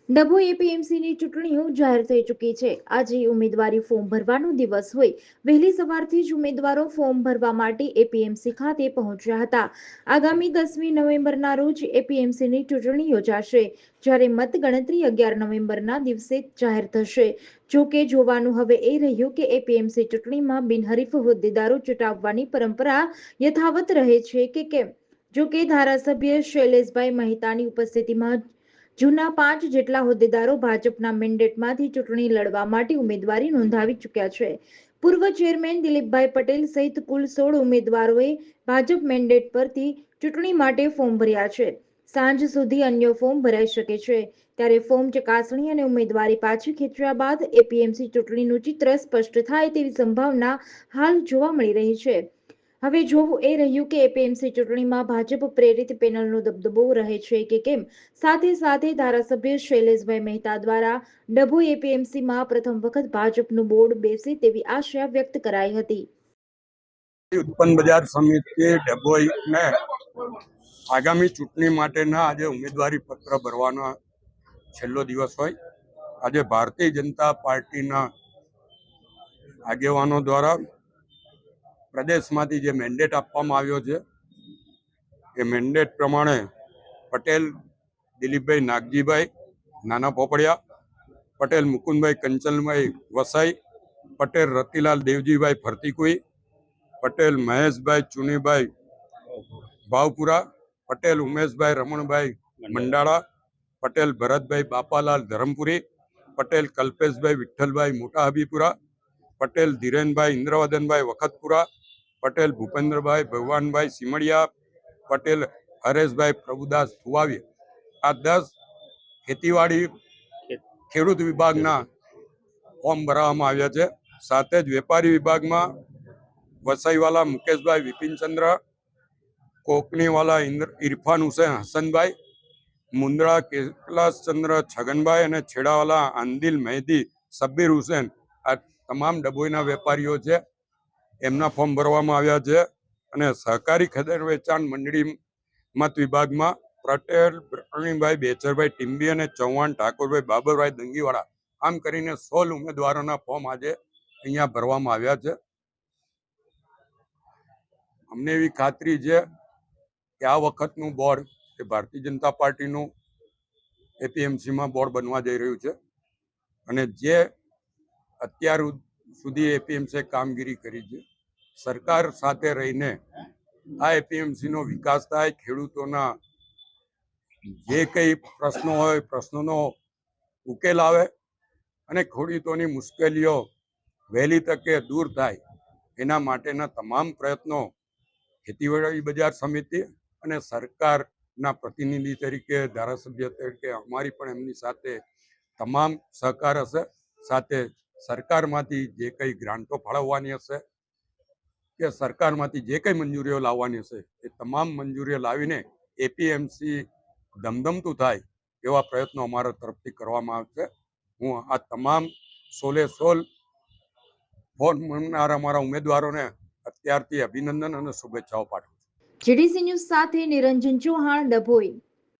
ડભોઈ એપીએમસીની ચૂંટણીઓ જાહેર થઈ ચૂકી છે। આજે ઉમેદવારી ફોર્મ ભરવાનો દિવસ હોય વહેલી સવારથી જ ઉમેદવારો ફોર્મ ભરવા માટે એપીએમસી ખાતે પહોંચ્યા હતા। આગામી 10મી નવેમ્બરના રોજ એપીએમસીની ચૂંટણી યોજાશે, જ્યારે મતગણતરી 11 નવેમ્બરના દિવસે જાહેર થશે। જોકે જોવાનું હવે એ રહ્યું કે એપીએમસી ચૂંટણીમાં બિનહરીફ હોદ્દેદારો ચૂંટાવવાની પરંપરા યથાવત રહે છે કે કેમ। જોકે ધારાસભ્ય શૈલેષભાઈ મહેતાની ઉપસ્થિતિમાં જૂના 5 જેટલા હોદ્દેદારો ભાજપના મેન્ડેટમાંથી ચૂંટણી લડવા માટે ઉમેદવારી નોંધાવી ચૂક્યા છે। પૂર્વ ચેરમેન દિલીપભાઈ પટેલ સહિત કુલ 16 ઉમેદવારોએ ભાજપ મેન્ડેટ પરથી ચૂંટણી માટે ફોર્મ ભર્યા છે। સાંજ સુધી અન્ય ફોર્મ ભરાઈ શકે છે। ત્યારે ફોર્મ ચકાસણી અને ઉમેદવારી પાછી ખેંચવા બાદ એપીએમસી ચૂંટણીનું ચિત્ર સ્પષ્ટ થાય તેવી સંભાવના હાલ જોવા મળી રહી છે। હવે જોવું એ રહ્યું કે એપીએમસી ચૂંટણીમાં ભાજપ પ્રેરિત પેનલનો દબદબો રહે છે કે કેમ। સાથે સાથે ધારાસભ્ય શૈલેષભાઈ મહેતા દ્વારા ડભોઈ એપીએમસીમાં પ્રથમ વખત ભાજપનું બોર્ડ બેસે તેવી આશા વ્યક્ત કરાઈ હતી। ઉત્પન્ન બજાર સમિતિ ડભોઈને આગામી ચૂંટણી માટેના આજે ઉમેદવારી પત્ર ભરવાનો છેલ્લો દિવસ હોય આજે ભારતીય જનતા પાર્ટીના આગેવાનો દ્વારા પ્રદેશમાંથી જે મેન્ડેટ આપવામાં આવ્યો છે એ મેન્ડેટ પ્રમાણે પટેલ દિલીપભાઈ નાગજીભાઈ નાના પોપડિયા, પટેલ મુકુંદભાઈ કંચનભાઈ વસાઈ, પટેલ રતિલાલ દેવજીભાઈ ફરતીકુઈ, પટેલ મહેશભાઈ ચુનીભાઈ ભાવપુરા, પટેલ ઉમેશભાઈ રમણભાઈ મંડાળા, પટેલ ભરતભાઈ બાપાલાલ ધરમપુરી, પટેલ કલ્પેશભાઈ વિઠ્ઠલભાઈ મોટા હબીપુરા, પટેલ ધીરેનભાઈ ઇન્દ્રવદનભાઈ વખતપુરા, પટેલ ભૂપેન્દ્રભાઈ ભગવાનભાઈ સિમડિયા, પટેલ હરેશભાઈ પ્રભુદાસ થુવાવી આ 10 ખેતીવાડી ખેડૂત વિભાગના ફોર્મ ભરવામાં આવ્યા છે। સાથે જ વેપારી વિભાગમાં વસાઈવાલા મુકેશભાઈ વિપિનચંદ્ર, કોકણીવાલા ઇરફાન હુસેન હસનભાઈ, મુંદ્રા કૈલાસચંદ્ર છગનભાઈ અને છેડાવાલા આંદિલ મહેદી સબ્બીર હુસેન આ તમામ ડભોઈના વેપારીઓ છે, એમના ફોર્મ ભરવામાં આવ્યા છે। અને સહકારી ખદેર વેચાણ મંડળી મત વિભાગમાં પટેલ પ્રવીણભાઈ બેચરભાઈ ટીમ્બી અને ચૌહાણ ઠાકોરભાઈ બાબરભાઈ દંગીવાળા આમ કરીને 16 ઉમેદવારોના ફોર્મ આજે અહીંયા ભરવામાં આવ્યા છે। અમને એવી ખાતરી છે કે આ વખતનું બોર્ડ એ ભારતીય જનતા પાર્ટીનું એપીએમસીમાં બોર્ડ બનવા જઈ રહ્યું છે અને જે અત્યાર સુધી એપીએમસી કામગીરી કરી છે, સરકાર સાથે રહીને આ એપીએમસીનો વિકાસ થાય, ખેડૂતોના જે કંઈ પ્રશ્નો હોય પ્રશ્નોનો ઉકેલ આવે અને ખેડૂતોની મુશ્કેલીઓ વહેલી તકે દૂર થાય એના માટેના તમામ પ્રયત્નો ખેતીવાડી બજાર સમિતિ અને સરકારના પ્રતિનિધિ તરીકે ધારાસભ્ય તરીકે અમારી પણ એમની સાથે તમામ સહકાર હશે। સાથે સરકારમાંથી જે કંઈ ગ્રાન્ટો ફાળવવાની હશે કે સરકારમાંથી જે કંઈ મંજૂરીઓ લાવવાની હશે એ તમામ મંજૂરીઓ લાવીને એપીએમસી ધમધમતું થાય એવા પ્રયત્નો અમારા તરફથી કરવામાં આવશે। હું આ તમામ 16 ફોર્મ ભરનારા અમારા ઉમેદવારોને અત્યારથી અભિનંદન અને શુભેચ્છાઓ પાઠવું છું। જીડીસી ન્યૂઝ સાથે નિરંજન ચૌહાણ, ડભોઈ।